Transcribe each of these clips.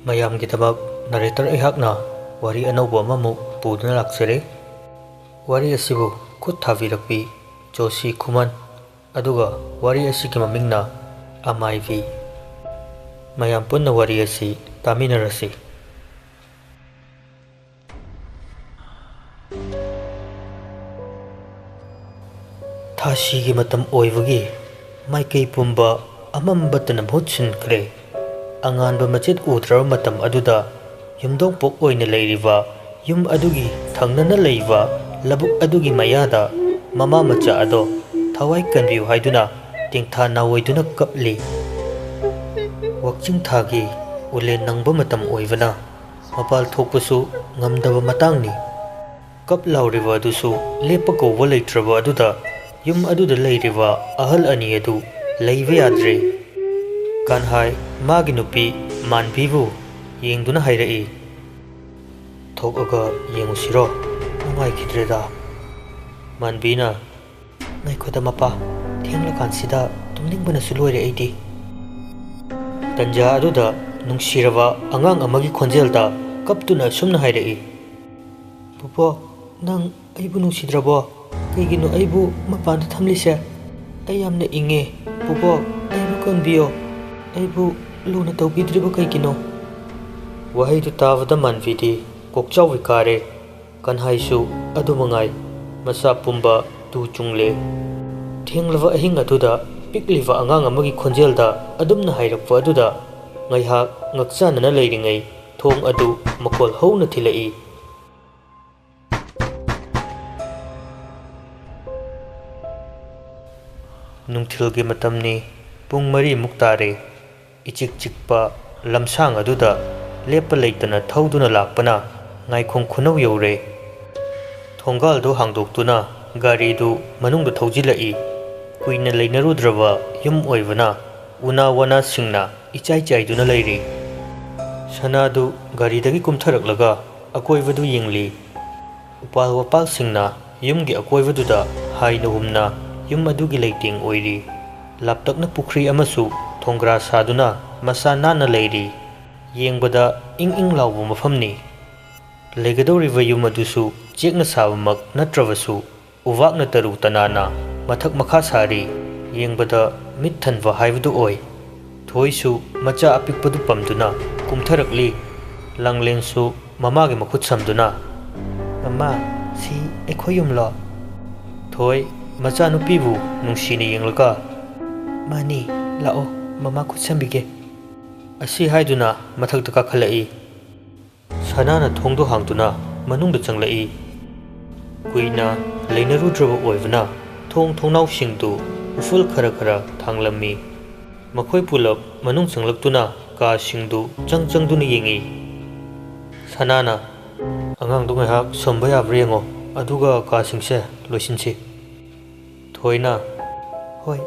ꯃꯌꯥꯝꯒꯤꯗꯃꯛ ꯅꯔꯦꯇꯔ ꯑꯩꯍꯥꯛꯅ ꯋꯥꯔꯤ ꯑꯅꯧꯕ ꯑꯃꯃꯨꯛ ꯄꯨꯗꯨꯅ ꯂꯥꯛꯆꯔꯦ꯫ ꯋꯥꯔꯤ ꯑꯁꯤꯕꯨ ꯈꯨꯠ ꯊꯥꯕꯤꯔꯛꯄꯤ ꯖꯣꯁꯤ ꯈꯨꯃꯟ, ꯑꯗꯨꯒ ꯋꯥꯔꯤ ꯑꯁꯤꯒꯤ ꯃꯃꯤꯡꯅ ꯑꯃꯥꯏꯕꯤ꯫ ꯃꯌꯥꯝ ꯄꯨꯟꯅ ꯋꯥꯔꯤ ꯑꯁꯤ ꯇꯥꯃꯤꯟꯅꯔꯁꯤ꯫ ꯊꯥꯁꯤꯒꯤ ꯃꯇꯝ ꯑꯣꯏꯕꯒꯤ ꯃꯥꯏꯀꯩ ꯄꯨꯝꯕ ꯑꯃꯝꯕꯇꯅ ꯃꯍꯨꯠ ꯁꯤꯟꯈ꯭ꯔꯦ꯫ ꯑꯉꯥꯟꯕ ꯃꯆꯦꯠ ꯎꯗ꯭ꯔꯕ ꯃꯇꯝ ꯑꯗꯨꯗ ꯌꯨꯝꯊꯣꯡꯄꯣꯛ ꯑꯣꯏꯅ ꯂꯩꯔꯤꯕ ꯌꯨꯝ ꯑꯗꯨꯒꯤ ꯊꯪꯅꯅ ꯂꯩꯕ ꯂꯧꯕꯨꯛ ꯑꯗꯨꯒꯤ ꯃꯌꯥꯗ ꯃꯃꯥ ꯃꯆꯥ ꯑꯗꯣ ꯊꯋꯥꯏ ꯀꯟꯕꯤꯌꯨ ꯍꯥꯏꯗꯨꯅ ꯇꯦꯡꯊꯥ ꯅꯥꯋꯣꯏꯗꯨꯅ ꯀꯞꯂꯤ꯫ ꯋꯥꯛꯆꯤꯡ ꯊꯥꯒꯤ ꯎꯂꯦꯟ ꯅꯪꯕ ꯃꯇꯝ ꯑꯣꯏꯕꯅ ꯃꯄꯥꯜ ꯊꯣꯛꯄꯁꯨ ꯉꯝꯗꯕ ꯃꯇꯥꯡꯅꯤ꯫ ꯀꯞ ꯂꯥꯎꯔꯤꯕ ꯑꯗꯨꯁꯨ ꯂꯦꯞꯄ ꯀꯧꯕ ꯂꯩꯇ꯭ꯔꯕ ꯑꯗꯨꯗ ꯌꯨꯝ ꯑꯗꯨꯗ ꯂꯩꯔꯤꯕ ꯑꯍꯜ ꯑꯅꯤ ꯑꯗꯨ ꯂꯩꯕ ꯌꯥꯗ꯭ꯔꯦ꯫ ꯀꯟꯍꯥꯏ ꯃꯥꯒꯤ ꯅꯨꯄꯤ ꯃꯥꯟꯕꯤꯕꯨ ꯌꯦꯡꯗꯨꯅ ꯍꯥꯏꯔꯛꯏ, "ꯊꯣꯛꯑꯒ ꯌꯦꯡꯉꯨꯁꯤꯔꯣ? ꯅꯨꯡꯉꯥꯏꯈꯤꯗ꯭ꯔꯦꯗ." ꯃꯥꯟꯕꯤꯅ, "ꯉꯥꯏꯈꯣꯗ ꯃꯄꯥ, ꯊꯦꯡꯂꯀꯥꯟꯁꯤꯗ ꯇꯨꯝꯅꯤꯡꯕꯅꯁꯨ ꯂꯣꯏꯔꯦ ꯑꯩꯗꯤ." ꯇꯟꯖꯥ ꯑꯗꯨꯗ ꯅꯨꯡꯁꯤꯔꯕ ꯑꯉꯥꯡ ꯑꯃꯒꯤ ꯈꯣꯟꯖꯦꯜꯗ ꯀꯞꯇꯨꯅ ꯑꯁꯨꯝꯅ ꯍꯥꯏꯔꯛꯏ, "ꯕꯣꯕꯣꯛ, ꯅꯪ ꯑꯩꯕꯨ ꯅꯨꯡꯁꯤꯗ꯭ꯔꯕꯣ? ꯀꯩꯒꯤꯅꯣ ꯑꯩꯕꯨ ꯃꯄꯥꯟꯗ ꯊꯝꯂꯤꯁꯦ? ꯑꯩ ꯌꯥꯝꯅ ꯏꯪꯉꯦ꯫ ꯕꯣꯕꯣꯛ, ꯑꯩꯕꯨ ꯀꯟꯕꯤꯌꯣ꯫ ꯑꯩꯕꯨ ꯂꯨꯅ ꯇꯧꯕꯤꯗ꯭ꯔꯤꯕ ꯀꯩꯒꯤꯅꯣ?" ꯋꯥꯍꯩꯗꯨ ꯇꯥꯕꯗ ꯃꯥꯟꯕꯤꯗꯤ ꯀꯣꯛꯆꯥꯎꯕꯤ ꯀꯥꯔꯦ꯫ ꯀꯟꯍꯥꯏꯁꯨ ꯑꯗꯨꯃꯉꯥꯏ, ꯃꯆꯥ ꯄꯨꯝꯕ ꯇꯨ ꯆꯨꯡꯂꯦ꯫ ꯊꯦꯡꯂꯕ ꯑꯍꯤꯡ ꯑꯗꯨꯗ ꯄꯤꯛꯂꯤꯕ ꯑꯉꯥꯡ ꯑꯃꯒꯤ ꯈꯣꯟꯖꯦꯜꯗ ꯑꯗꯨꯝꯅ ꯍꯥꯏꯔꯛꯄ ꯑꯗꯨꯗ ꯉꯥꯏꯍꯥꯛ ꯉꯛꯆꯥꯟꯅꯅ ꯂꯩꯔꯤꯉꯩ ꯊꯣꯡ ꯑꯗꯨ ꯃꯈꯣꯜ ꯍꯧꯅ ꯊꯤꯜꯂꯛꯏ꯫ ꯅꯨꯡꯊꯤꯜꯒꯤ ꯃꯇꯝꯅꯤ꯫ ꯄꯨꯡ 4ꯃꯨꯛ ꯇꯥꯔꯦ꯫ ꯏꯆꯤꯛ ꯆꯤꯛꯄ ꯂꯝꯁꯥꯡ ꯑꯗꯨꯗ ꯂꯦꯞꯄ ꯂꯩꯇꯅ ꯊꯧꯗꯨꯅ ꯂꯥꯛꯄꯅ ꯉꯥꯏꯈꯣꯡ ꯈꯨꯅꯧ ꯌꯧꯔꯦ꯫ ꯊꯣꯡꯒꯥꯜꯗꯨ ꯍꯥꯡꯗꯣꯛꯇꯨꯅ ꯒꯥꯔꯤꯗꯨ ꯃꯅꯨꯡꯗ ꯊꯧꯖꯤꯜꯂꯛꯏ꯫ ꯀꯨꯏꯅ ꯂꯩꯅꯔꯨꯗ꯭ꯔꯕ ꯌꯨꯝ ꯑꯣꯏꯕꯅ ꯎꯅꯥ ꯋꯥꯅꯥꯁꯤꯡꯅ ꯏꯆꯥꯏ ꯆꯥꯏꯗꯨꯅ ꯂꯩꯔꯤ꯫ ꯁꯅꯥꯗꯨ ꯒꯥꯔꯤꯗꯒꯤ ꯀꯨꯝꯊꯔꯛꯂꯒ ꯑꯀꯣꯏꯕꯗꯨ ꯌꯦꯡꯂꯤ꯫ ꯎꯄꯥꯜ ꯋꯥꯄꯥꯜꯁꯤꯡꯅ ꯌꯨꯝꯒꯤ ꯑꯀꯣꯏꯕꯗꯨꯗ ꯍꯥꯏꯅ ꯍꯨꯝꯅ ꯌꯨꯝ ꯑꯗꯨꯒꯤ ꯂꯩꯇꯦꯡ ꯑꯣꯏꯔꯤ꯫ ꯂꯥꯞꯇꯛꯅ ꯄꯨꯈ꯭ꯔꯤ ꯑꯃꯁꯨ ꯊꯣꯡꯒ꯭ꯔꯥ ꯁꯥꯗꯨꯅ ꯃꯁꯥ ꯅꯥꯟꯅ ꯂꯩꯔꯤ꯫ ꯌꯦꯡꯕꯗ ꯏꯪ ꯏꯪ ꯂꯥꯎꯕ ꯃꯐꯝꯅꯤ꯫ ꯂꯩꯒꯗꯧꯔꯤꯕ ꯌꯨꯝ ꯑꯗꯨꯁꯨ ꯆꯦꯛꯅ ꯁꯥꯕꯃꯛ ꯅꯠꯇ꯭ꯔꯕꯁꯨ ꯎꯕꯥꯛꯅ ꯇꯔꯨ ꯇꯅꯥꯟꯅ ꯃꯊꯛ ꯃꯈꯥ ꯁꯥꯔꯤ꯫ ꯌꯦꯡꯕꯗ ꯃꯤꯠ ꯊꯟꯕ ꯍꯥꯏꯕꯗꯨ ꯑꯣꯏ꯫ ꯊꯣꯏꯁꯨ ꯃꯆꯥ ꯑꯄꯤꯛꯄꯗꯨ ꯄꯝꯗꯨꯅ ꯀꯨꯝꯊꯔꯛꯂꯤ꯫ ꯂꯥꯡꯂꯦꯟꯁꯨ ꯃꯃꯥꯒꯤ ꯃꯈꯨꯠ ꯁꯝꯗꯨꯅ, "ꯃꯃꯥ, ꯁꯤ ꯑꯩꯈꯣꯏ ꯌꯨꯝꯂꯣ?" ꯊꯣꯏ ꯃꯆꯥꯅꯨꯄꯤꯕꯨ ꯅꯨꯡꯁꯤꯅ ꯌꯦꯡꯂꯒ, "ꯃꯥꯅꯤ, ꯂꯥꯛꯑꯣ, ꯃꯃꯥ ꯈꯨꯠ ꯁꯝꯕꯤꯒꯦ." ꯑꯁꯤ ꯍꯥꯏꯗꯨꯅ ꯃꯊꯛꯇ ꯀꯥꯈꯠꯂꯛꯏ꯫ ꯁꯅꯥꯅ ꯊꯣꯡꯗꯨ ꯍꯥꯡꯗꯨꯅ ꯃꯅꯨꯡꯗ ꯆꯪꯂꯛꯏ꯫ ꯀꯨꯏꯅ ꯂꯩꯅꯔꯨꯗ꯭ꯔꯕ ꯑꯣꯏꯕꯅ ꯊꯣꯡ ꯊꯣꯡꯅꯥꯎꯁꯤꯡꯗꯨ ꯎꯐꯨꯜ ꯈꯔ ꯈꯔ ꯊꯥꯡꯂꯝꯃꯤ꯫ ꯃꯈꯣꯏ ꯄꯨꯂꯞ ꯃꯅꯨꯡ ꯆꯪꯂꯛꯇꯨꯅ ꯀꯥꯁꯤꯡꯗꯨ ꯆꯪꯗꯨꯅ ꯌꯦꯡꯉꯤ꯫ ꯁꯅꯥꯅ, "ꯑꯉꯥꯡꯗꯨ ꯉꯥꯏꯍꯥꯛ ꯁꯨꯝꯕ ꯌꯥꯕ꯭ꯔꯥ ꯌꯦꯡꯉꯣ, ꯑꯗꯨꯒ ꯀꯥꯁꯤꯡꯁꯦ ꯂꯣꯏꯁꯤꯟꯁꯤ." ꯊꯣꯏꯅ, "ꯍꯣꯏ."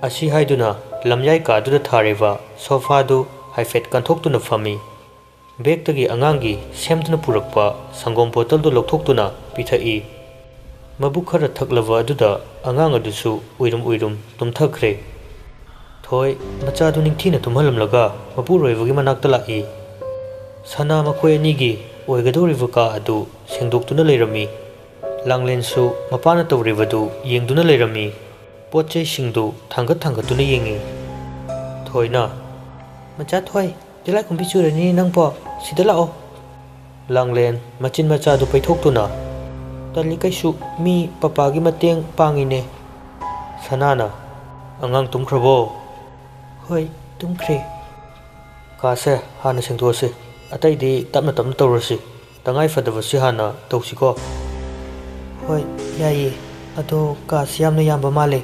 ꯑꯁꯤ ꯍꯥꯏꯗꯨꯅ ꯂꯝꯌꯥꯏ ꯀꯥꯗꯨꯗ ꯊꯥꯔꯤꯕ ꯁꯣꯐꯥꯗꯨ ꯍꯥꯏꯐꯦꯠ ꯀꯟꯊꯣꯛꯇꯨꯅ ꯐꯝꯃꯤ꯫ ꯕꯦꯒꯇꯒꯤ ꯑꯉꯥꯡꯒꯤ ꯁꯦꯝꯗꯨꯅ ꯄꯨꯔꯛꯄ ꯁꯪꯒꯣꯝ ꯕꯣꯇꯜꯗꯨ ꯂꯧꯊꯣꯛꯇꯨꯅ ꯄꯤꯊꯛꯏ꯫ ꯃꯕꯨꯛ ꯈꯔ ꯊꯛꯂꯕ ꯑꯗꯨꯗ ꯑꯉꯥꯡ ꯑꯗꯨꯁꯨ ꯎꯏꯔꯨꯝ ꯎꯏꯔꯨꯝ ꯇꯨꯝꯊꯈ꯭ꯔꯦ꯫ ꯊꯣꯏ ꯃꯆꯥꯗꯨ ꯅꯤꯡꯊꯤꯅ ꯇꯨꯝꯍꯜꯂꯝꯂꯒ ꯃꯄꯨꯔꯣꯏꯕꯒꯤ ꯃꯅꯥꯛꯇ ꯂꯥꯛꯏ꯫ ꯁꯅꯥ ꯃꯈꯣꯏ ꯑꯅꯤꯒꯤ ꯑꯣꯏꯒꯗꯧꯔꯤꯕ ꯀꯥ ꯑꯗꯨ ꯁꯦꯡꯗꯣꯛꯇꯨꯅ ꯂꯩꯔꯝꯃꯤ꯫ ꯂꯥꯡꯂꯦꯟꯁꯨ ꯃꯄꯥꯅ ꯇꯧꯔꯤꯕꯗꯨ ꯌꯦꯡꯗꯨꯅ ꯂꯩꯔꯝꯃꯤ꯫ ꯄꯣꯠ ꯆꯩꯁꯤꯡꯗꯨ ꯊꯥꯡꯒꯠ ꯊꯥꯡꯒꯠꯇꯨꯅ ꯌꯦꯡꯉꯤ꯫ ꯊꯣꯏꯅ, "ꯃꯆꯥ ꯊꯣꯏ, ꯇꯤꯜꯂꯥꯏꯈꯨꯝꯕꯤ ꯆꯨꯔꯅꯤ ꯅꯪꯕꯣ, ꯁꯤꯗ ꯂꯥꯛꯑꯣ." ꯂꯥꯡꯂꯦꯟ ꯃꯆꯤꯟ ꯃꯆꯥꯗꯨ ꯄꯩꯊꯣꯛꯇꯨꯅ, "ꯇꯜꯂꯤ ꯀꯩꯁꯨ, ꯃꯤ ꯄꯄꯥꯒꯤ ꯃꯇꯦꯡ ꯄꯥꯡꯉꯤꯅꯦ." ꯁꯅꯥꯅ, "ꯑꯉꯥꯡ ꯇꯨꯝꯈ꯭ꯔꯕꯣ?" "ꯍꯣꯏ, ꯇꯨꯝꯈ꯭ꯔꯦ." "ꯀꯥꯁꯦ ꯍꯥꯟꯅ ꯁꯦꯡꯗꯣꯛꯑꯁꯤ, ꯑꯇꯩꯗꯤ ꯇꯞꯅ ꯇꯞꯅ ꯇꯧꯔꯁꯤ꯫ ꯇꯉꯥꯏ ꯐꯗꯕꯁꯤ ꯍꯥꯟꯅ ꯇꯧꯁꯤꯀꯣ?" "ꯍꯣꯏ, ꯌꯥꯏꯌꯦ, ꯑꯗꯣ ꯀꯥꯁꯤ ꯌꯥꯝꯅ ꯌꯥꯝꯕ ꯃꯥꯜꯂꯦ.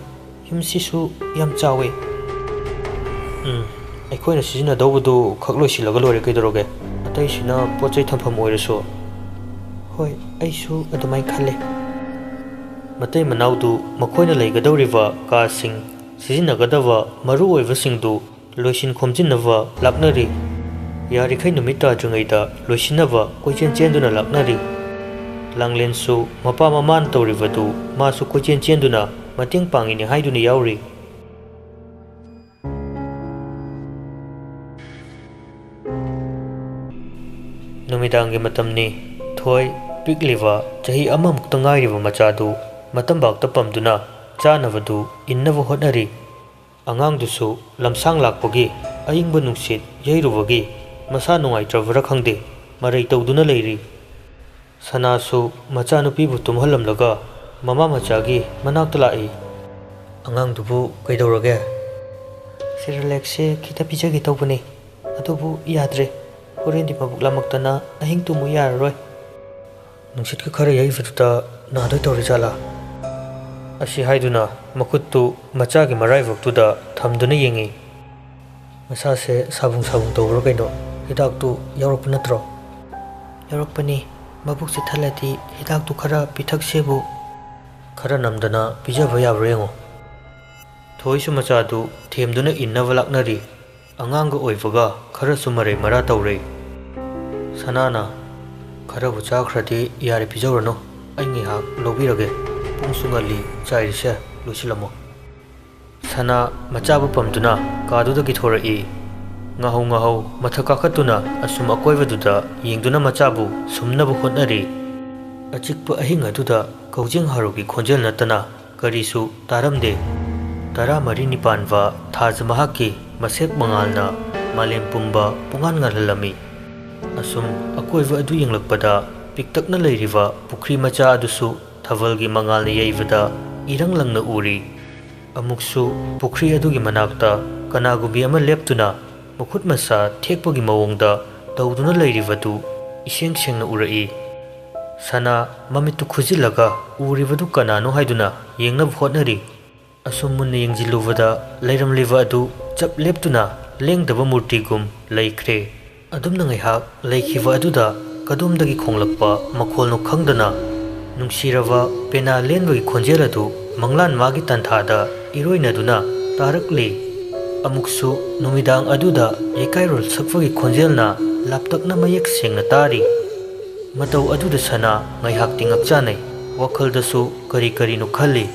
ꯌꯨꯝꯁꯤꯁꯨ ꯌꯥꯝ ꯆꯥꯎꯋꯦ." "ꯑꯩꯈꯣꯏꯅ ꯁꯤꯖꯤꯟꯅꯗꯧꯕꯗꯨ ꯈꯛ ꯂꯣꯏꯁꯤꯜꯂꯒ ꯂꯣꯏꯔꯦ ꯀꯩꯗꯧꯔꯒꯦ? ꯑꯇꯩꯁꯤꯅ ꯄꯣꯠ ꯆꯩ ꯊꯝꯐꯝ ꯑꯣꯏꯔꯁꯨ." "ꯍꯣꯏ, ꯑꯩꯁꯨ ꯑꯗꯨꯃꯥꯏꯅ ꯈꯜꯂꯦ." ꯃꯇꯩ ꯃꯅꯥꯎꯗꯨ ꯃꯈꯣꯏꯅ ꯂꯩꯒꯗꯧꯔꯤꯕ ꯀꯥꯁꯤꯡ ꯁꯤꯖꯤꯟꯅꯒꯗꯕ ꯃꯔꯨ ꯑꯣꯏꯕꯁꯤꯡꯗꯨ ꯂꯣꯏꯁꯤꯟ ꯈꯣꯝꯖꯤꯟꯅꯕ ꯂꯥꯛꯅꯔꯤ꯫ ꯌꯥꯔꯤꯈꯩ ꯅꯨꯃꯤꯠ ꯇꯥꯗ꯭ꯔꯤꯉꯩꯗ ꯂꯣꯏꯁꯤꯟꯅꯕ ꯀꯣꯏꯆꯦꯟ ꯆꯦꯟꯗꯨꯅ ꯂꯥꯛꯅꯔꯤ꯫ ꯂꯥꯡꯂꯦꯟꯁꯨ ꯃꯄꯥ ꯃꯃꯥꯅ ꯇꯧꯔꯤꯕꯗꯨ ꯃꯥꯁꯨ ꯀꯣꯏꯆꯦꯟ ꯆꯦꯟꯗꯨꯅ ꯃꯇꯦꯡ ꯄꯥꯡꯉꯤꯅꯤ ꯍꯥꯏꯗꯨꯅ ꯌꯥꯎꯔꯤ꯫ ꯅꯨꯃꯤꯗꯥꯡꯒꯤ ꯃꯇꯝꯅꯤ. ꯊꯣꯏ ꯄꯤꯛꯂꯤꯕ ꯆꯍꯤ ꯑꯃꯃꯨꯛꯇ ꯉꯥꯏꯔꯤꯕ ꯃꯆꯥꯗꯨ ꯃꯇꯝꯕꯥꯛꯇ ꯄꯝꯗꯨꯅ ꯆꯥꯅꯕꯗꯨ ꯏꯟꯅꯕ ꯍꯣꯠꯅꯔꯤ. ꯑꯉꯥꯡꯗꯨꯁꯨ ꯂꯝꯁꯥꯡ ꯂꯥꯛꯄꯒꯤ ꯑꯏꯪꯕ ꯅꯨꯡꯁꯤꯠ ꯌꯩꯔꯨꯕꯒꯤ ꯃꯁꯥ ꯅꯨꯡꯉꯥꯏꯇ꯭ꯔꯕꯔꯥ ꯈꯪꯗꯦ ꯃꯔꯩ ꯇꯧꯗꯨꯅ ꯂꯩꯔꯤ. ꯁꯅꯥꯁꯨ ꯃꯆꯥꯅꯨꯄꯤꯕꯨ ꯇꯨꯝꯍꯜꯂꯝꯂꯒ ꯃꯃꯥ ꯃꯆꯥꯒꯤ ꯃꯅꯥꯛꯇ ꯂꯥꯛꯏ. ꯑꯉꯥꯡꯗꯨꯕꯨ ꯀꯩꯗꯧꯔꯒꯦ? ꯁꯤꯔꯂꯦꯛꯁꯦ ꯈꯤꯇ ꯄꯤꯖꯒꯦ ꯇꯧꯕꯅꯤ. ꯑꯗꯨꯕꯨ ꯌꯥꯗ꯭ꯔꯦ. ꯍꯣꯔꯦꯟꯗꯤ ꯃꯕꯨꯛ ꯂꯥꯃꯛꯇꯅ ꯑꯍꯤꯡ ꯇꯨꯝꯃꯨ ꯌꯥꯔꯔꯣꯏ. ꯅꯨꯡꯁꯤꯠꯀ ꯈꯔ ꯌꯩꯕꯗꯨꯗ ꯅꯥꯗꯣꯏ ꯇꯧꯔꯤꯖꯥꯠꯂꯥ? ꯑꯁꯤ ꯍꯥꯏꯗꯨꯅ ꯃꯈꯨꯠꯇꯨ ꯃꯆꯥꯒꯤ ꯃꯔꯥꯏꯕꯛꯇꯨꯗ ꯊꯝꯗꯨꯅ ꯌꯦꯡꯉꯤ. ꯃꯁꯥꯁꯦ ꯁꯥꯕꯨꯡ ꯇꯧꯕ꯭ꯔꯥ ꯀꯩꯅꯣ? ꯍꯤꯗꯥꯛꯇꯨ ꯌꯥꯎꯔꯛꯄ ꯅꯠꯇ꯭ꯔꯣ? ꯌꯥꯎꯔꯛꯄꯅꯤ. ꯃꯕꯨꯛꯁꯦ ꯊꯜꯂꯗꯤ ꯍꯤꯗꯥꯛꯇꯨ ꯈꯔ ꯄꯤꯊꯛꯁꯦꯕꯨ. ꯈꯔ ꯅꯝꯗꯅ ꯄꯤꯖꯕ ꯌꯥꯕ꯭ꯔꯥ ꯌꯦꯡꯉꯣ. ꯊꯣꯏꯁꯨ ꯃꯆꯥꯗꯨ ꯊꯦꯝꯗꯨꯅ ꯏꯟꯅꯕ ꯂꯥꯛꯅꯔꯤ. ꯑꯉꯥꯡꯒ ꯑꯣꯏꯕꯒ ꯈꯔꯁꯨ ꯃꯔꯩ ꯃꯔꯥ ꯇꯧꯔꯦ. ꯁꯅꯥꯅ ꯈꯔꯕꯨ ꯆꯥꯈ꯭ꯔꯗꯤ ꯌꯥꯔꯦ ꯄꯤꯖꯧꯔꯅꯨ. ꯑꯩ ꯉꯥꯏꯍꯥꯛ ꯂꯧꯕꯤꯔꯒꯦ. ꯄꯨꯡꯁꯨ ꯉꯜꯂꯤ ꯆꯥꯏꯔꯤꯁꯦ ꯂꯣꯏꯁꯤꯜꯂꯝꯃꯣ. ꯁꯅꯥ ꯃꯆꯥꯕꯨ ꯄꯝꯗꯨꯅ ꯀꯥꯗꯨꯗꯒꯤ ꯊꯣꯔꯛꯏ. ꯉꯥꯍꯧ ꯃꯊꯛ ꯀꯥꯈꯠꯇꯨꯅ ꯑꯁꯨꯝ ꯑꯀꯣꯏꯕꯗꯨꯗ ꯌꯦꯡꯗꯨꯅ ꯃꯆꯥꯕꯨ ꯁꯨꯝꯅꯕ ꯍꯣꯠꯅꯔꯤ. ꯑꯆꯤꯛꯄ ꯑꯍꯤꯡ ꯑꯗꯨꯗ ꯀꯧꯖꯦꯡ ꯍꯥꯔꯨꯒꯤ ꯈꯣꯟꯖꯦꯜ ꯅꯠꯇꯅ ꯀꯔꯤꯁꯨ ꯇꯥꯔꯝꯗꯦ. 14 ꯄꯥꯟꯕ ꯊꯥꯖ ꯃꯍꯥꯛꯀꯤ ꯃꯁꯦꯛ ꯃꯉꯥꯜꯅ ꯃꯥꯂꯦꯝ ꯄꯨꯝꯕ ꯄꯨꯡꯉꯥꯟ ꯉꯥꯜꯍꯜꯂꯝꯃꯤ. ꯑꯁꯨꯝ ꯑꯀꯣꯏꯕ ꯑꯗꯨ ꯌꯦꯡꯂꯛꯄꯗ ꯄꯤꯛꯇꯛꯅ ꯂꯩꯔꯤꯕ ꯄꯨꯈ꯭ꯔꯤ ꯃꯆꯥ ꯑꯗꯨꯁꯨ ꯊꯥꯕꯜꯒꯤ ꯃꯉꯥꯜꯅ ꯌꯩꯕꯗ ꯏꯔꯪ ꯂꯪꯅ ꯎꯔꯤ. ꯑꯃꯨꯛꯁꯨ ꯄꯨꯈ꯭ꯔꯤ ꯑꯗꯨꯒꯤ ꯃꯅꯥꯛꯇ ꯀꯅꯥꯒꯨꯝꯕꯤ ꯑꯃ ꯂꯦꯞꯇꯨꯅ ꯃꯈꯨꯠ ꯃꯁꯥ ꯊꯦꯛꯄꯒꯤ ꯃꯑꯣꯡꯗ ꯇꯧꯗꯨꯅ ꯂꯩꯔꯤꯕꯗꯨ ꯏꯁꯦꯡ ꯁꯦꯡꯅ ꯎꯔꯛꯏ. ꯁꯅꯥ ꯃꯃꯤꯠꯇꯨ ꯈꯨꯖꯤꯜꯂꯒ ꯎꯔꯤꯕꯗꯨ ꯀꯅꯥꯅꯣ ꯍꯥꯏꯗꯨꯅ ꯌꯦꯡꯅꯕ ꯍꯣꯠꯅꯔꯤ. ꯑꯁꯨꯝ ꯃꯨꯟꯅ ꯌꯦꯡꯖꯤꯜꯂꯨꯕꯗ ꯂꯩꯔꯝꯂꯤꯕ ꯑꯗꯨ ꯆꯞ ꯂꯦꯞꯇꯨꯅ ꯂꯦꯡꯗꯕ ꯃꯨꯔꯇꯤꯒꯨꯝ ꯂꯩꯈ꯭ꯔꯦ. ꯑꯗꯨꯝꯅ ꯉꯥꯏꯍꯥꯛ ꯂꯩꯈꯤꯕ ꯑꯗꯨꯗ ꯀꯗꯣꯝꯗꯒꯤ ꯈꯣꯡꯂꯛꯄ ꯃꯈꯣꯜꯅꯣ ꯈꯪꯗꯅ ꯅꯨꯡꯁꯤꯔꯕ ꯄꯦꯅꯥ ꯂꯦꯟꯕꯒꯤ ꯈꯣꯟꯖꯦꯜ ꯑꯗꯨ ꯃꯪꯂꯥꯟ ꯃꯥꯒꯤ ꯇꯥꯟꯊꯥꯗ ꯏꯔꯣꯏꯅꯗꯨꯅ ꯇꯥꯔꯛꯂꯤ. ꯑꯃꯨꯛꯁꯨ ꯅꯨꯃꯤꯗꯥꯡ ꯑꯗꯨꯗ ꯌꯩꯀꯥꯏꯔꯣꯜ ꯁꯛꯄꯒꯤ ꯈꯣꯟꯖꯦꯜꯅ ꯂꯥꯞꯇꯛꯅ ꯃꯌꯦꯛ ꯁꯦꯡꯅ ꯇꯥꯔꯤ. ꯃꯇꯧ ꯑꯗꯨꯗ ꯁꯅꯥ ꯉꯥꯏꯍꯥꯛꯇꯤ ꯉꯛꯆꯥꯅꯩ. ꯋꯥꯈꯜꯗꯁꯨ ꯀꯔꯤꯅꯣ ꯈꯜꯂꯤ.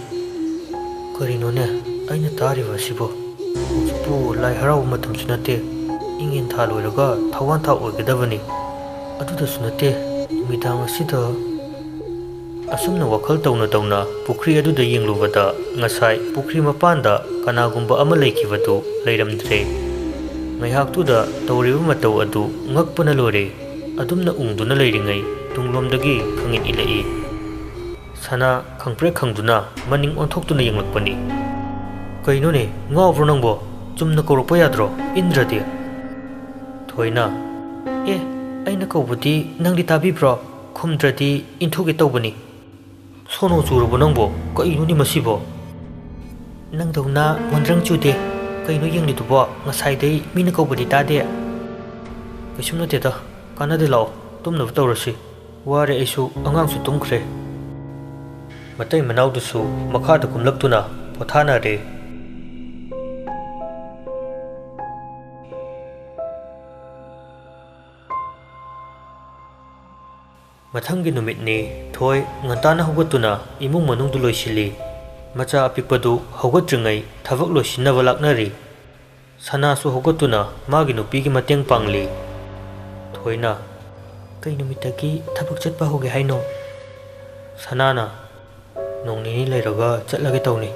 ꯀꯔꯤꯅꯣꯅꯦ ꯑꯩꯅ ꯇꯥꯔꯤꯕ ꯑꯁꯤꯕꯨ? ꯍꯧꯖꯤꯛꯄꯨ ꯂꯥꯏ ꯍꯔꯥꯎꯕ ꯃꯇꯝꯁꯨ ꯅꯠꯇꯦ. ꯏꯉꯦꯟ ꯊꯥ ꯂꯣꯏꯔꯒ ꯊꯥꯋꯥꯟ ꯊꯥ ꯑꯣꯏꯒꯗꯕꯅꯤ. ꯑꯗꯨꯗꯁꯨ ꯅꯠꯇꯦ ꯅꯨꯃꯤꯗꯥꯡ ꯑꯁꯤꯗ. ꯑꯁꯨꯝꯅ ꯋꯥꯈꯜ ꯇꯧꯅ ꯄꯨꯈ꯭ꯔꯤ ꯑꯗꯨꯗ ꯌꯦꯡꯂꯨꯕꯗ ꯉꯁꯥꯏ ꯄꯨꯈ꯭ꯔꯤ ꯃꯄꯥꯟꯗ ꯀꯅꯥꯒꯨꯝꯕ ꯑꯃ ꯂꯩꯈꯤꯕꯗꯨ ꯂꯩꯔꯝꯗ꯭ꯔꯦ. ꯉꯥꯏꯍꯥꯛꯇꯨꯗ ꯇꯧꯔꯤꯕ ꯃꯇꯧ ꯑꯗꯨ ꯉꯛꯄꯅ ꯂꯣꯏꯔꯦ. ꯑꯗꯨꯝꯅ ꯎꯪꯗꯨꯅ ꯂꯩꯔꯤꯉꯩ ꯇꯨꯡꯂꯣꯝꯗꯒꯤ ꯈꯪꯏꯟ ꯏꯜꯂꯛꯏ. ꯁꯅꯥ ꯈꯪꯄ꯭ꯔꯦꯛ ꯈꯪꯗꯨꯅ ꯃꯅꯤꯡ ꯑꯣꯟꯊꯣꯛꯇꯨꯅ ꯌꯦꯡꯂꯛꯄꯅꯤ. ꯀꯩꯅꯣꯅꯦ ꯉꯥꯎꯕ꯭ꯔꯣ ꯅꯪꯕꯣ? ꯆꯨꯝꯅ ꯀꯧꯔꯛꯄ ꯌꯥꯗ꯭ꯔꯣ ꯏꯟꯗ꯭ꯔꯗꯤ? ꯊꯣꯏꯅ ꯑꯩꯅ ꯀꯧꯕꯗꯤ ꯅꯪꯗꯤ ꯇꯥꯕꯤꯕ꯭ꯔꯣ? ꯈꯨꯝꯗ꯭ꯔꯗꯤ ꯏꯟꯊꯣꯛꯀꯦ ꯇꯧꯕꯅꯤ. ꯁꯣꯅꯣ ꯆꯨꯔꯕꯣ ꯅꯪꯕꯣ? ꯀꯩꯅꯣꯅꯦ ꯃꯁꯤꯕꯣ? ꯅꯪꯗꯧꯅ ꯃꯣꯟꯗ꯭ꯔꯪ ꯆꯨꯗꯦ. ꯀꯩꯅꯣ ꯌꯦꯡꯂꯤꯗꯨꯕꯣ? ꯉꯁꯥꯏꯗꯩ ꯃꯤꯅ ꯀꯧꯕꯗꯤ ꯇꯥꯗꯦ. ꯀꯩꯁꯨꯝ ꯅꯠꯇꯦꯗ. ꯀꯥꯟꯅꯗꯦ ꯂꯥꯛꯑꯣ ꯇꯨꯝꯅꯕ ꯇꯧꯔꯁꯤ. ꯋꯥꯔꯦ ꯑꯩꯁꯨ ꯑꯉꯥꯡꯁꯨ ꯇꯨꯝꯈ꯭ꯔꯦ. ꯃꯇꯩ ꯃꯅꯥꯎꯗꯨꯁꯨ ꯃꯈꯥꯗ ꯀꯨꯝꯂꯛꯇꯨꯅ ꯄꯣꯊꯥꯅꯔꯦ. ꯃꯊꯪꯒꯤ ꯅꯨꯃꯤꯠꯅꯤ. ꯊꯣꯏ ꯉꯟꯇꯥꯅ ꯍꯧꯒꯠꯇꯨꯅ ꯏꯃꯨꯡ ꯃꯅꯨꯡꯗꯨ ꯂꯣꯏꯁꯤꯜꯂꯤ. ꯃꯆꯥ ꯑꯄꯤꯛꯄꯗꯨ ꯍꯧꯒꯠꯇ꯭ꯔꯤꯉꯩ ꯊꯕꯛ ꯂꯣꯏꯁꯤꯟꯅꯕ ꯂꯥꯛꯅꯔꯤ. ꯁꯅꯥꯁꯨ ꯍꯧꯒꯠꯇꯨꯅ ꯃꯥꯒꯤ ꯅꯨꯄꯤꯒꯤ ꯃꯇꯦꯡ ꯄꯥꯡꯂꯤ. ꯊꯣꯏꯅ ꯀꯩ ꯅꯨꯃꯤꯠꯇꯒꯤ ꯊꯕꯛ ꯆꯠꯄ ꯍꯧꯒꯦ ꯍꯥꯏꯅꯣ? ꯁꯅꯥꯅ ꯅꯣꯡ ꯅꯤꯅꯤ ꯂꯩꯔꯒ ꯆꯠꯂꯒꯦ ꯇꯧꯅꯤ.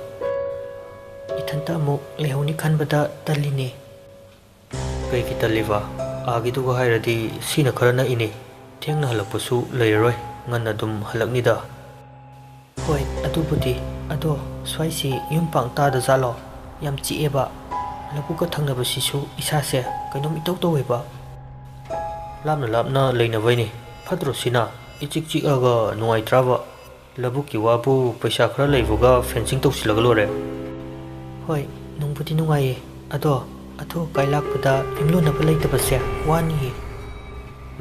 ꯏꯊꯟꯇ ꯑꯃꯨꯛ ꯂꯩꯍꯧꯅꯤ ꯈꯟꯕꯗ ꯇꯜꯂꯤꯅꯦ. ꯀꯩꯒꯤ ꯇꯜꯂꯤꯕ? ꯑꯥꯒꯤꯗꯨꯒ ꯍꯥꯏꯔꯗꯤ ꯁꯤꯅ ꯈꯔ ꯅꯛꯏꯅꯤ. ꯊꯦꯡꯅ ꯍꯜꯂꯛꯄꯁꯨ ꯂꯩꯔꯔꯣꯏ. ꯉꯟꯅ ꯑꯗꯨꯝ ꯍꯜꯂꯛꯅꯤꯗ. ꯍꯣꯏ ꯑꯗꯨꯕꯨꯗꯤ. ꯑꯗꯣ ꯁ꯭ꯋꯥꯏꯁꯤ ꯌꯨꯝ ꯄꯥꯡ ꯇꯥꯗꯖꯥꯠꯂꯣ? ꯌꯥꯝ ꯆꯤꯛꯑꯦꯕ. ꯂꯧꯕꯨꯛꯀ ꯊꯪꯅꯕꯁꯤꯁꯨ ꯏꯁꯥꯁꯦ ꯀꯩꯅꯣꯝ ꯏꯇꯧ ꯇꯧꯋꯦꯕ. ꯂꯥꯞꯅ ꯂꯩꯅꯕꯩꯅꯤ. ꯐꯠꯇ꯭ꯔꯣ ꯁꯤꯅ? ꯏꯆꯤꯛ ꯆꯤꯛꯑꯒ ꯅꯨꯡꯉꯥꯏꯇ꯭ꯔꯕ? ꯂꯧꯕꯨꯛꯀꯤ ꯋꯥꯕꯨ ꯄꯩꯁꯥ ꯈꯔ ꯂꯩꯕꯒ ꯐꯦꯟꯁꯤꯡ ꯇꯧꯁꯤꯜꯂꯒ ꯂꯣꯏꯔꯦ. ꯍꯣꯏ ꯅꯨꯡꯕꯨꯗꯤ ꯅꯨꯡꯉꯥꯏꯌꯦ. ꯑꯗꯣ ꯑꯊꯨ ꯑꯀꯥꯏ ꯂꯥꯛꯄꯗ ꯌꯨꯝꯂꯣꯟꯅꯕ ꯂꯩꯇꯕꯁꯦ ꯋꯥꯅꯤꯌꯦ.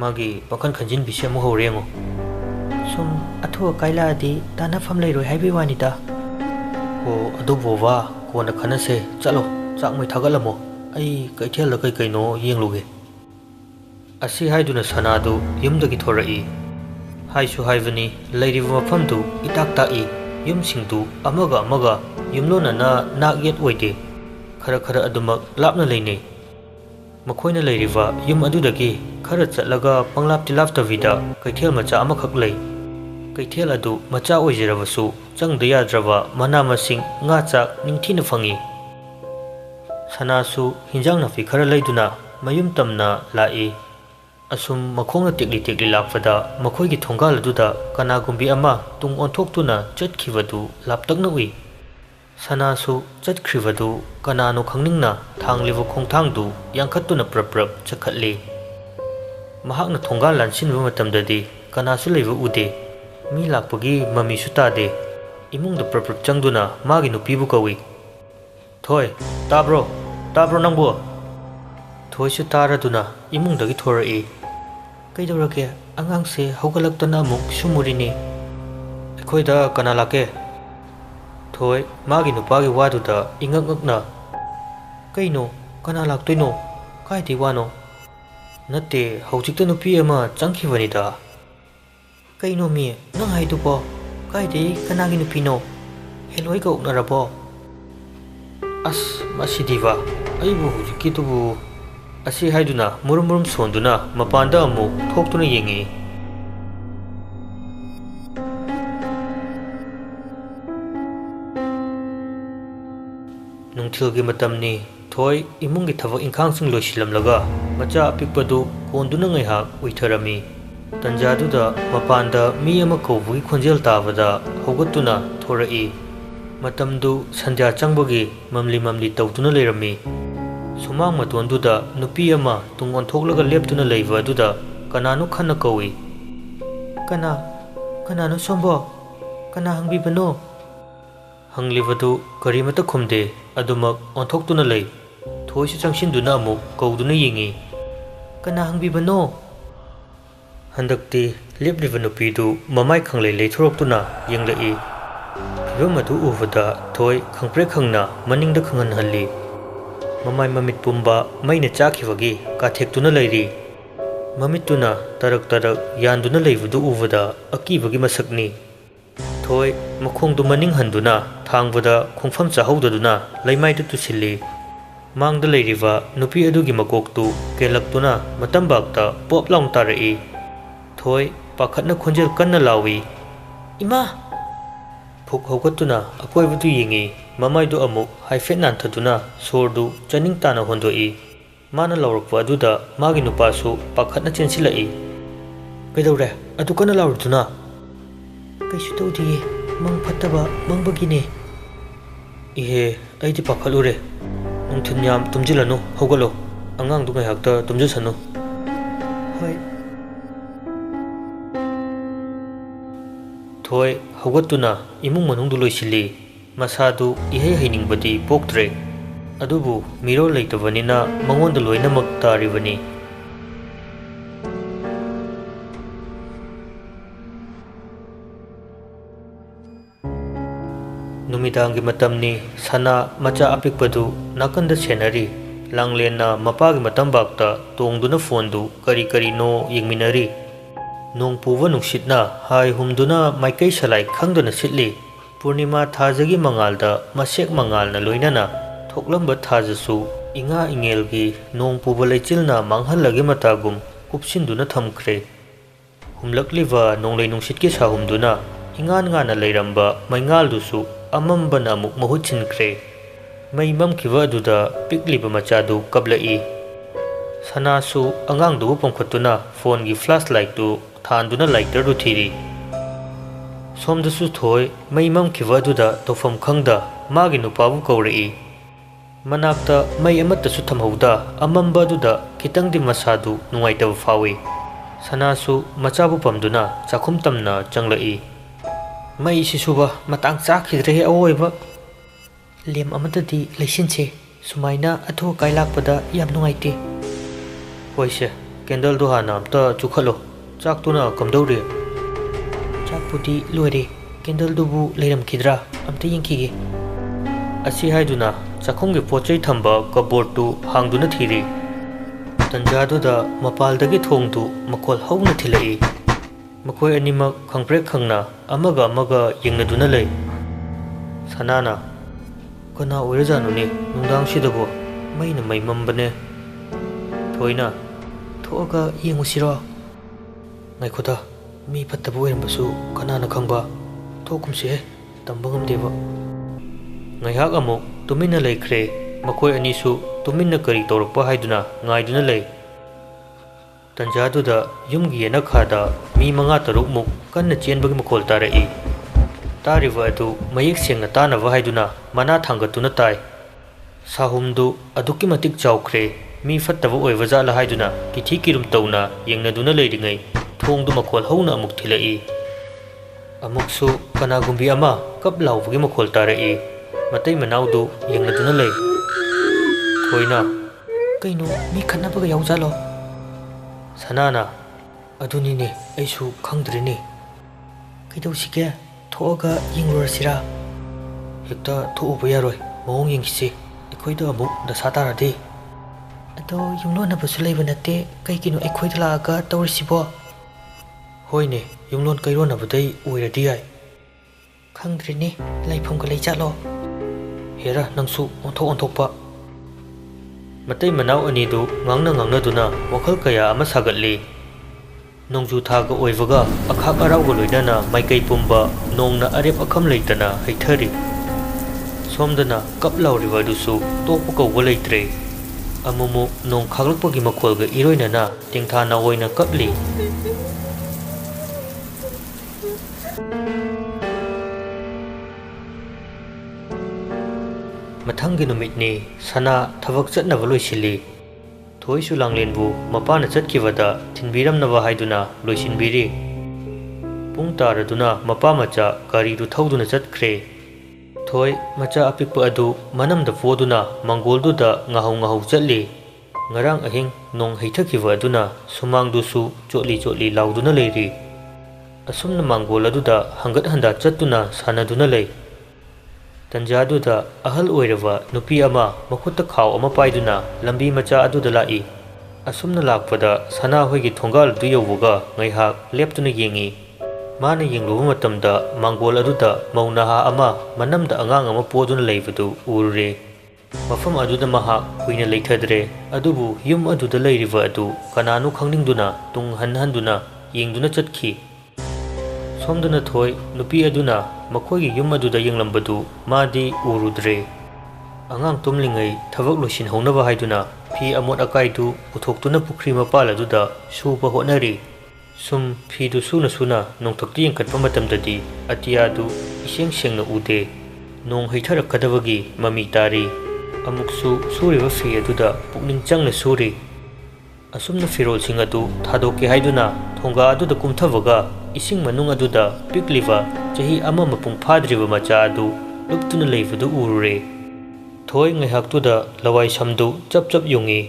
ꯃꯥꯒꯤ ꯋꯥꯈꯜ ꯈꯟꯖꯤꯟꯕꯤꯁꯦ ꯑꯃꯨꯛ ꯍꯧꯔꯦ ꯌꯦꯡꯉꯣ. ꯁꯨꯝ ꯑꯊꯨ ꯑꯀꯥꯏ ꯂꯥꯛꯑꯗꯤ ꯇꯥꯟꯅꯐꯝ ꯂꯩꯔꯣꯏ ꯍꯥꯏꯕꯩ ꯋꯥꯅꯤꯗ. ꯑꯣ ꯑꯗꯨꯕꯣꯕꯥ ꯀꯣꯟꯅ ꯈꯟꯅꯁꯦ. ꯆꯠꯂꯣ ꯆꯥꯛ ꯃꯩ ꯊꯥꯒꯠꯂꯝꯃꯣ. ꯑꯩ ꯀꯩꯊꯦꯜꯗ ꯀꯩꯅꯣ ꯌꯦꯡꯂꯨꯒꯦ. ꯑꯁꯤ ꯍꯥꯏꯗꯨꯅ ꯁꯅꯥꯗꯨ ꯌꯨꯝꯗꯒꯤ ꯊꯣꯔꯛꯏ. ꯍꯥꯏꯁꯨ ꯍꯥꯏꯕꯅꯤ ꯂꯩꯔꯤꯕ ꯃꯐꯝꯗꯨ ꯏꯇꯥꯛ ꯇꯥꯛꯏ. ꯌꯨꯝꯁꯤꯡꯗꯨ ꯑꯃꯒ ꯌꯨꯝꯂꯣꯟꯅꯅ ꯅꯥꯛ ꯌꯦꯠ ꯑꯣꯏꯗꯦ. ꯈꯔ ꯑꯗꯨꯃꯛ ꯂꯥꯞꯅ ꯂꯩꯅꯩ. ꯃꯈꯣꯏꯅ ꯂꯩꯔꯤꯕ ꯌꯨꯝ ꯑꯗꯨꯗꯒꯤ खर चलगा पंगलाप्ति लाप्तविदा कैथेल मचा अमखक लई कैथेल अदु मचा ओइजरबसु चंगद याद्रबा मना मसिंग nga chak ningthina fangi sanasu hinjang nafi khara leiduna mayum tamna lai asum makhongna tekli lakfada makhoi gi thongal aduda kana gumbi ama tung onthok-tuna chatkhibadu laptakna ui sanasu chatkhibadu kanano khangningna thangliwa khongthangdu yangkhattuna prap chakhatli mahakna thongal lansinba matamdadi kanasu leiwa ude mi lakpagi mami su tade imungda prap changduna magi nupibu kawi thoi tabro nangbo thoi su taraduna imungdagi thorai kaidorake angangse hogalaktana muk sumurini ekhoida kana lake thoi magi nupagi waduda ingangakna kaino kana laktoino kaidi wano natte hojikta nupi ama changkhibanida kaino mi nang haidubo kaidi kanagi nupino heloi ga uknarabo as masidiva aibu hojikitubu asi haiduna murum sonduna mapanda amu thoktuna yengi nungthilgi matamni thoi imungi thabak ingkhangsing loisilamlaga macha apikpadu konduna ngaiha uitharami tanjaduda mapanda mi ama koubugi khonjel tabada hogatuna thorai matamdu sandhya changbagi mamli tawtuna leirami sumang matonduda nupi ama tungon thoklaga leptuna leiba aduda kananu khanna kawi kanano sombo kana hangbibano hanglibadu karimata khumde adumak onthokutuna lei thoisi changsinduna amu kauduna yingi kana hangbibano handakti lepliba nupidu mamai khanglei leithoroktuna yenglai phibamadu uvada thoi khangpre khangna maningda khangan halli mamai mamit pumba maina chakhibagi kathektuna leiri mamituna tarak yanduna leibudu uvada akibagi masakni thoi makhongdu maning handuna thangbuda khongfam chahodaduna leimaidu tusilli mangda leiriba nupi adugi makoktu kelaktuna matambakta poplaung tarai thoi pakhatna khonjel kanna lawi ima phuk hogatuna akoibudu yingi mamaidu amuk haifet nanthaduna sordu chaning tana hondoi mana laurakwa aduda magi nupasu pakhatna chensilai kaidore adu kana laurtuna kaisu tawdi mang phattaba mangbagine ihe aidi pakhalure nungthinyam tumjilanu hogalo angang du ngaihakta tumjusanu hoi thoi hogatuna imung manungdu loisilli masadu ihe heiningbadi poktre adubu miro leitabanina mangonda loinamak taribani numidangi matamni sana macha apikpadu nakanda senari langlena mapagi matambakta tongduna fondu kari no yingminari nongpuwa nungsitna hai humduna maikai salai khangduna sitli purnima thajagi mangalda masek mangalna loinana thoklamba thajasu inga ingelgi nongpuwa leichilna manghallagi matagum kupsinduna thamkhre humlakliwa nonglei nungsitki sahumduna ingan ngana leiramba maingaldusu amambana muk mahuchinkre maimam khiwa aduda pikliba machadu kablai sanasu angangdu pamkhatuna phone gi flashlight tu thanduna lighter du thiri somdasu thoi maimam khiwa aduda tofam khangda magi nupabu kaurei manakta mai amatta su thamhauda amamba aduda kitangdi masadu nungaitaba fawi sanasu machabu pamduna chakhum tamna changlai mai sisuba matang chakhidre awoiba lem amadadi leisinche sumaina atho kailakpada yam nungaite hoise candle do hana amta chukhalo chaktuna kamdawre chakpudi loire candle dubu leiram khidra amta yengkige asi haiduna chakhumge pochai thamba cupboard tu hangduna thiri tanjaduda mapaldagi thongdu makol hauna thilai makoi animak khangpre khangna amaga yengnaduna lei sanana kana oirajanu ni nungdang sidabo maina maimambane thoina ꯊꯣꯛꯑꯒ ꯌꯦꯡꯉꯨꯁꯤꯔꯣ? ꯉꯥꯏꯈꯣꯗ, ꯃꯤ ꯐꯠꯇꯕ ꯑꯣꯏꯔꯝꯕꯁꯨ ꯀꯅꯥꯅ ꯈꯪꯕ? ꯊꯣꯛꯀꯨꯝꯁꯤꯍꯦ, ꯇꯝꯕ ꯉꯝꯗꯦꯕ꯫ ꯉꯥꯏꯍꯥꯛ ꯑꯃꯨꯛ ꯇꯨꯃꯤꯟꯅ ꯂꯩꯈ꯭ꯔꯦ꯫ ꯃꯈꯣꯏ ꯑꯅꯤꯁꯨ ꯇꯨꯃꯤꯟꯅ ꯀꯔꯤ ꯇꯧꯔꯛꯄ ꯍꯥꯏꯗꯨꯅ ꯉꯥꯏꯗꯨꯅ ꯂꯩ꯫ ꯇꯟꯖꯥꯗꯨꯗ ꯌꯨꯝꯒꯤ ꯌꯦꯅꯈꯥꯗ ꯃꯤ 5-6ꯃꯨꯛ ꯀꯟꯅ ꯆꯦꯟꯕꯒꯤ ꯃꯈꯣꯜ ꯇꯥꯔꯛꯏ꯫ ꯇꯥꯔꯤꯕ ꯑꯗꯨ ꯃꯌꯦꯛ ꯁꯦꯡꯅ ꯇꯥꯅꯕ ꯍꯥꯏꯗꯨꯅ ꯃꯅꯥ ꯊꯥꯡꯒꯠꯇꯨꯅ ꯇꯥꯏ꯫ ꯁꯥꯍꯨꯝꯗꯨ ꯑꯗꯨꯛꯀꯤ ꯃꯇꯤꯛ ꯆꯥꯎꯈ꯭ꯔꯦ꯫ ꯃꯤ ꯐꯠꯇꯕ ꯑꯣꯏꯕꯖꯥꯠꯂ ꯍꯥꯏꯗꯨꯅ ꯀꯤꯊꯤ ꯀꯤꯔꯨꯝ ꯇꯧꯅ ꯌꯦꯡꯅꯗꯨꯅ ꯂꯩꯔꯤꯉꯩ ꯊꯣꯡꯗꯨ ꯃꯈꯣꯜ ꯍꯧꯅ ꯑꯃꯨꯛ ꯊꯤꯜꯂꯛꯏ꯫ ꯑꯃꯨꯛꯁꯨ ꯀꯅꯥꯒꯨꯝꯕꯤ ꯑꯃ ꯀꯞ ꯂꯥꯎꯕꯒꯤ ꯃꯈꯣꯜ ꯇꯥꯔꯛꯏ꯫ ꯃꯇꯩ ꯃꯅꯥꯎꯗꯨ ꯌꯦꯡꯅꯗꯨꯅ ꯂꯩ꯫ ꯊꯣꯏꯅ, ꯀꯩꯅꯣ, ꯃꯤ ꯈꯠꯅꯕꯒ ꯌꯥꯎꯖꯥꯠꯂꯣ? ꯁꯅꯥꯅ, ꯑꯗꯨꯅꯤꯅꯦ, ꯑꯩꯁꯨ ꯈꯪꯗ꯭ꯔꯦꯅꯦ꯫ ꯀꯩꯗꯧꯁꯤꯒꯦ? ꯊꯣꯛꯑꯒ ꯌꯦꯡꯂꯨꯔꯁꯤꯔꯥ? ꯍꯦꯛꯇ ꯊꯣꯛꯎꯕ ꯌꯥꯔꯣꯏ, ꯃꯑꯣꯡ ꯌꯦꯡꯈꯤꯁꯤ, ꯑꯩꯈꯣꯏꯗ ꯑꯃꯨꯛ ꯗꯁꯥ ꯇꯥꯔꯗꯤ꯫ ꯑꯗꯣ ꯌꯨꯝꯂꯣꯟꯅꯕꯁꯨ ꯂꯩꯕ ꯅꯠꯇꯦ, ꯀꯩꯒꯤꯅꯣ ꯑꯩꯈꯣꯏꯗ ꯂꯥꯛꯑꯒ ꯇꯧꯔꯤꯁꯤꯕꯣ? ꯍꯣꯏꯅꯦ, ꯌꯨꯝꯂꯣꯟ ꯀꯩꯔꯣꯟꯅꯕꯗꯩ ꯑꯣꯏꯔꯗꯤ ꯌꯥꯏ꯫ ꯈꯪꯗ꯭ꯔꯦꯅꯦ, ꯂꯩꯐꯝꯒ ꯂꯩꯖꯥꯠꯂꯣ? ꯍꯦꯔꯥ, ꯅꯪꯁꯨ ꯑꯣꯟꯊꯣꯛ ꯑꯣꯟꯊꯣꯛꯄ! ꯃꯇꯩ ꯃꯅꯥꯎ ꯑꯅꯤꯗꯨ ꯉꯥꯡꯅꯗꯨꯅ ꯋꯥꯈꯜ ꯀꯌꯥ ꯑꯃ ꯁꯥꯒꯠꯂꯤ꯫ ꯅꯣꯡꯖꯨ ꯊꯥꯒ ꯑꯣꯏꯕꯒ ꯑꯈꯥꯛ ꯑꯔꯥꯎꯒ ꯂꯣꯏꯅꯅ ꯃꯥꯏꯀꯩ ꯄꯨꯝꯕ ꯅꯣꯡꯅ ꯑꯔꯦꯞ ꯑꯈꯝ ꯂꯩꯇꯅ ꯍꯩꯊꯔꯤ꯫ ꯁꯣꯝꯗꯅ ꯀꯞ ꯂꯥꯎꯔꯤꯕ ꯑꯗꯨꯁꯨ ꯇꯣꯛꯄ ꯀꯧꯕ ꯂꯩꯇ꯭ꯔꯦ꯫ ꯑꯃꯨꯛꯃꯨꯛ ꯅꯣꯡ ꯈꯥꯛꯂꯛꯄꯒꯤ ꯃꯈꯣꯜꯒ ꯏꯔꯣꯏꯅꯅ ꯇꯦꯡꯊꯥ ꯅꯥꯑꯣꯏꯅ ꯀꯞꯂꯤ꯫ ꯃꯊꯪꯒꯤ ꯅꯨꯃꯤꯠꯅꯤ꯫ ꯁꯅꯥ ꯊꯕꯛ ꯆꯠꯅꯕ ꯂꯣꯏꯁꯤꯜꯂꯤ꯫ ꯊꯣꯏꯁꯨ ꯂꯥꯡꯂꯦꯟꯕꯨ ꯃꯄꯥꯅ ꯆꯠꯈꯤꯕꯗ ꯊꯤꯟꯕꯤꯔꯝꯅꯕ ꯍꯥꯏꯗꯨꯅ ꯂꯣꯏꯁꯤꯟꯕꯤꯔꯤ꯫ ꯄꯨꯡ ꯇꯥꯔꯗꯨꯅ ꯃꯄꯥ ꯃꯆꯥ ꯒꯥꯔꯤꯗꯨ ꯊꯧꯗꯨꯅ ꯆꯠꯈ꯭ꯔꯦ꯫ ꯊꯣꯏ ꯃꯆꯥ ꯑꯄꯤꯛꯄ ꯑꯗꯨ ꯃꯅꯝꯗ ꯄꯣꯗꯨꯅ ꯃꯥꯡꯒꯣꯜꯗꯨꯗ ꯉꯥꯍꯧ ꯆꯠꯂꯤ꯫ ꯉꯔꯥꯡ ꯑꯍꯤꯡ ꯅꯣꯡ ꯍꯩꯊꯈꯤꯕ ꯑꯗꯨꯅ ꯁꯨꯃꯥꯡꯗꯨꯁꯨ ꯆꯣꯠꯂꯤ ꯂꯥꯎꯗꯨꯅ ꯂꯩꯔꯤ꯫ ꯑꯁꯨꯝꯅ ꯃꯥꯡꯒꯣꯜ ꯑꯗꯨꯗ ꯍꯪꯒꯠ ꯍꯟꯗꯥ ꯆꯠꯇꯨꯅ ꯁꯥꯟꯅꯗꯨꯅ ꯂꯩ꯫ ꯇꯟꯖꯥꯗꯨꯗ ꯑꯍꯜ ꯑꯣꯏꯔꯕ ꯅꯨꯄꯤ ꯑꯃ ꯃꯈꯨꯠꯇ ꯈꯥꯎ ꯑꯃ パꯏꯗꯨꯅ ꯂꯝꯕꯤ ꯃꯆꯥ ꯑꯗꯨꯗ ꯂꯥꯛꯏ꯫ ꯑꯁꯨꯝꯅ ꯂꯥꯛꯄꯗ ꯁꯅꯥꯍꯣꯏꯒꯤ ꯊꯣꯡꯒꯥꯜ ꯑꯗꯨ ꯌꯧꯕꯒ ꯉꯥꯏꯍꯥꯛ ꯂꯦꯞꯇꯨꯅ ꯌꯦꯡꯏ꯫ ꯃꯥꯅ ꯌꯦꯡꯂꯨꯕ ꯃꯇꯝꯗ ꯃꯥꯡꯒꯣꯜ ꯑꯗꯨꯗ ꯃꯧ ꯅꯍꯥ ꯑꯃ ꯃꯅꯝꯗ ꯑꯉꯥꯡ ꯑꯃ ꯄꯣꯗꯨꯅ ꯂꯩꯕꯗꯨ ꯎꯔꯨꯔꯦ꯫ ꯃꯐꯝ ꯑꯗꯨꯗ ꯃꯍꯥꯛ ꯀꯨꯏꯅ ꯂꯩꯊꯗ꯭ꯔꯦ꯫ ꯑꯗꯨꯕꯨ ꯌꯨꯝ ꯑꯗꯨꯗ ꯂꯩꯔꯤꯕ ꯑꯗꯨ ꯀꯅꯥꯅꯣ ꯈꯪꯅꯤꯡꯗꯨꯅ ꯇꯨꯡ ꯍꯟꯗꯨꯅ ꯌꯦꯡꯗꯨꯅ ꯆꯠꯈꯤ꯫ ꯁꯣꯝꯗꯅ ꯊꯣꯏ ꯅꯨꯄꯤ ꯑꯗꯨꯅ ꯃꯈꯣꯏꯒꯤ ꯌꯨꯝ ꯑꯗꯨꯗ ꯌꯦꯡꯂꯝꯕꯗꯨ ꯃꯥꯗꯤ ꯎꯔꯨꯗ꯭ꯔꯦ꯫ ꯑꯉꯥꯡ ꯇꯨꯝꯂꯤꯉꯩ ꯊꯕꯛ ꯂꯣꯏꯁꯤꯟꯍꯧꯅꯕ ꯍꯥꯏꯗꯨꯅ ꯐꯤ ꯑꯃꯣꯠ ꯑꯀꯥꯏꯗꯨ ꯄꯨꯊꯣꯛꯇꯨꯅ ꯄꯨꯈ꯭ꯔꯤ ꯃꯄꯥꯜ ꯑꯗꯨꯗ ꯁꯨꯕ ꯍꯣꯠꯅꯔꯤ꯫ ꯁꯨꯝ ꯐꯤꯗꯨ ꯁꯨꯅ ꯅꯣꯡꯊꯛꯇ ꯌꯦꯡꯈꯠꯄ ꯃꯇꯝꯗꯗꯤ ꯑꯇꯤꯌꯥꯗꯨ ꯏꯁꯦꯡ ꯁꯦꯡꯅ ꯎꯗꯦ꯫ ꯅꯣꯡ ꯍꯩꯊꯔꯛꯀꯗꯕꯒꯤ ꯃꯃꯤ ꯇꯥꯔꯤ꯫ ꯑꯃꯨꯛꯁꯨ ꯁꯨꯔꯤꯕ ꯐꯤ ꯑꯗꯨꯗ ꯄꯨꯛꯅꯤꯡ ꯆꯪꯅ ꯁꯨꯔꯤ꯫ ꯑꯁꯨꯝꯅ ꯐꯤꯔꯣꯜꯁꯤꯡ ꯑꯗꯨ ꯊꯥꯗꯣꯛꯀꯦ ꯍꯥꯏꯗꯨꯅ ꯊꯣꯡꯒꯥ ꯑꯗꯨꯗ ꯀꯨꯝꯊꯕꯒ ꯏꯁꯤꯡ ꯃꯅꯨꯡ ꯑꯗꯨꯗ ꯄꯤꯛꯂꯤꯕ ꯆꯍꯤ ꯑꯃ ꯃꯄꯨꯡ ꯐꯥꯗ꯭ꯔꯤꯕ ꯃꯆꯥ ꯑꯗꯨ ꯂꯨꯞꯇꯨꯅ ꯂꯩꯕꯗꯨ ꯎꯔꯨꯔꯦ꯫ ꯊꯣꯏ ꯉꯥꯏꯍꯥꯛꯇꯨꯗ ꯂꯋꯥꯏ ꯁꯝꯗꯨ ꯆꯞ ꯌꯨꯡꯏ꯫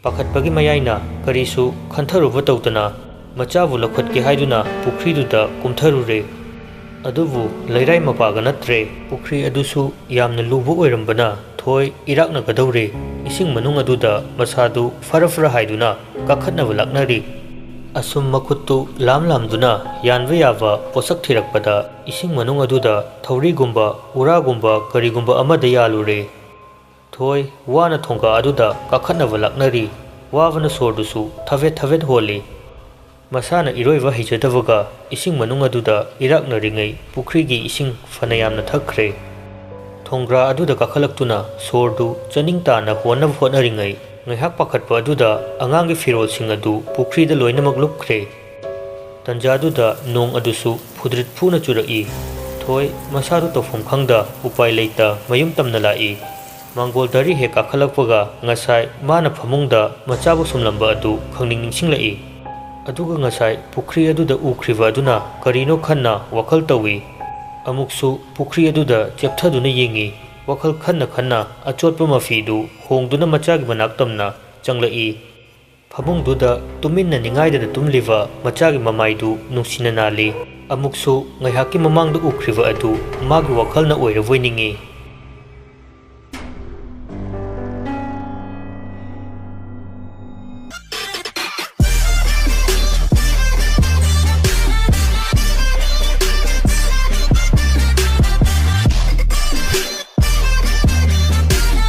ꯄꯥꯈꯠꯄꯒꯤ ꯃꯌꯥꯏꯅ ꯀꯔꯤꯁꯨ ꯈꯟꯊꯔꯨꯕ ꯇꯧꯗꯅ ꯃꯆꯥꯕꯨ ꯂꯧꯈꯠꯀꯦ ꯍꯥꯏꯗꯨꯅ ꯄꯨꯈ꯭ꯔꯤꯗꯨꯗ ꯀꯨꯝꯊꯔꯨꯔꯦ꯫ ꯑꯗꯨꯕꯨ ꯂꯩꯔꯥꯏ ꯃꯄꯥꯒ ꯅꯠꯇ꯭ꯔꯦ꯫ ꯄꯨꯈ꯭ꯔꯤ ꯑꯗꯨꯁꯨ ꯌꯥꯝꯅ ꯂꯨꯕ ꯑꯣꯏꯔꯝꯕꯅ ꯊꯣꯏ ꯏꯔꯥꯛꯅꯒꯗꯧꯔꯦ꯫ ꯏꯁꯤꯡ ꯃꯅꯨꯡ ꯑꯗꯨꯗ ꯃꯁꯥꯗꯨ ꯐꯔ ꯍꯥꯏꯗꯨꯅ ꯀꯥꯈꯠꯅꯕ ꯂꯥꯛꯅꯔꯤ꯫ ꯑꯁꯨꯝ ꯃꯈꯨꯠꯇꯨ ꯂꯥꯝꯗꯨꯅ ꯌꯥꯟꯕ ꯌꯥꯕ ꯄꯣꯠꯁꯛ ꯊꯤꯔꯛꯄꯗ ꯏꯁꯤꯡ ꯃꯅꯨꯡ ꯑꯗꯨꯗ ꯊꯧꯔꯤꯒꯨꯝꯕ ꯎꯔꯥꯒꯨꯝꯕ ꯀꯔꯤꯒꯨꯝꯕ ꯑꯃꯗ ꯌꯥꯜꯂꯨꯔꯦ꯫ ꯊꯣꯏ ꯋꯥꯅ ꯊꯣꯡꯒꯥ ꯑꯗꯨꯗ ꯀꯥꯈꯠꯅꯕ ꯂꯥꯛꯅꯔꯤ꯫ ꯋꯥꯕꯅ ꯁꯣꯔꯗꯨꯁꯨ ꯊꯕꯦꯠ ꯍꯣꯜꯂꯤ꯫ ꯃꯁꯥꯅ ꯏꯔꯣꯏꯕ ꯍꯩꯖꯗꯕꯒ ꯏꯁꯤꯡ ꯃꯅꯨꯡ ꯑꯗꯨꯗ ꯏꯔꯥꯛꯅꯔꯤꯉꯩ ꯄꯨꯈ꯭ꯔꯤꯒꯤ ꯏꯁꯤꯡ ꯐꯅ ꯌꯥꯝꯅ ꯊꯛꯈ꯭ꯔꯦ꯫ ꯊꯣꯡꯒ꯭ꯔꯥ ꯑꯗꯨꯗ ꯀꯥꯈꯠꯂꯛꯇꯨꯅ ꯁꯣꯔꯗꯨ ꯆꯅꯤꯡ ꯇꯥꯅ ꯍꯣꯟꯅꯕ ꯍꯣꯠꯅꯔꯤꯉꯩ ꯉꯥꯏꯍꯥꯛ ꯄꯥꯈꯠꯄ ꯑꯗꯨꯗ ꯑꯉꯥꯡꯒꯤ ꯐꯤꯔꯣꯜꯁꯤꯡ ꯑꯗꯨ ꯄꯨꯈ꯭ꯔꯤꯗ ꯂꯣꯏꯅꯃꯛ ꯂꯨꯞꯈ꯭ꯔꯦ꯫ ꯇꯟꯖꯥꯗꯨꯗ ꯅꯣꯡ ꯑꯗꯨꯁꯨ ꯐꯨꯗ꯭ꯔꯤꯠ ꯐꯨꯅ ꯆꯨꯔꯛꯏ꯫ ꯊꯣꯏ ꯃꯁꯥꯗꯨ ꯇꯧꯐꯝ ꯈꯪꯗ ꯎꯄꯥꯏ ꯂꯩꯇ ꯃꯌꯨꯝ ꯇꯝꯅ ꯂꯥꯛꯏ꯫ ꯃꯥꯡꯒꯣꯜ ꯍꯦꯛ ꯀꯥꯈꯠꯂꯛꯄꯒ ꯉꯁꯥꯏ ꯃꯥꯅ ꯐꯃꯨꯡꯗ ꯃꯆꯥꯕꯨ ꯁꯨꯝꯂꯝꯕ ꯑꯗꯨ ꯅꯤꯡꯁꯤꯡꯂꯛꯏ꯫ ꯑꯗꯨꯒ ꯉꯁꯥꯏ ꯄꯨꯈ꯭ꯔꯤ ꯑꯗꯨꯗ ꯎꯈ꯭ꯔꯤꯕ ꯑꯗꯨꯅ ꯀꯔꯤꯅꯣ ꯈꯟꯅ ꯋꯥꯈꯜ ꯇꯧꯏ꯫ ꯑꯃꯨꯛꯁꯨ ꯄꯨꯈ꯭ꯔꯤ ꯑꯗꯨꯗ ꯆꯦꯞꯊꯗꯨꯅ ꯌꯦꯡꯏ꯫ ꯋꯥꯈꯜ ꯈꯟꯅ ꯑꯆꯣꯠꯄ ꯃꯐꯤꯗꯨ ꯍꯣꯡꯗꯨꯅ ꯃꯆꯥꯒꯤ ꯃꯅꯥꯛ ꯇꯝꯅ ꯆꯪꯂꯛꯏ꯫ ꯐꯃꯨꯡꯗꯨꯗ ꯇꯨꯃꯤꯟꯅ ꯅꯤꯡꯉꯥꯏꯗꯅ ꯇꯨꯝꯂꯤꯕ ꯃꯆꯥꯒꯤ ꯃꯃꯥꯏꯗꯨ ꯅꯨꯡꯁꯤꯅ ꯅꯥꯜꯂꯤ꯫ ꯑꯃꯨꯛꯁꯨ ꯉꯥꯏꯍꯥꯛꯀꯤ ꯃꯃꯥꯡꯗ ꯎꯈ꯭ꯔꯤꯕ ꯑꯗꯨ ꯃꯥꯒꯤ ꯋꯥꯈꯜꯅ ꯑꯣꯏꯔꯕꯣꯏ ꯅꯤꯡꯏ꯫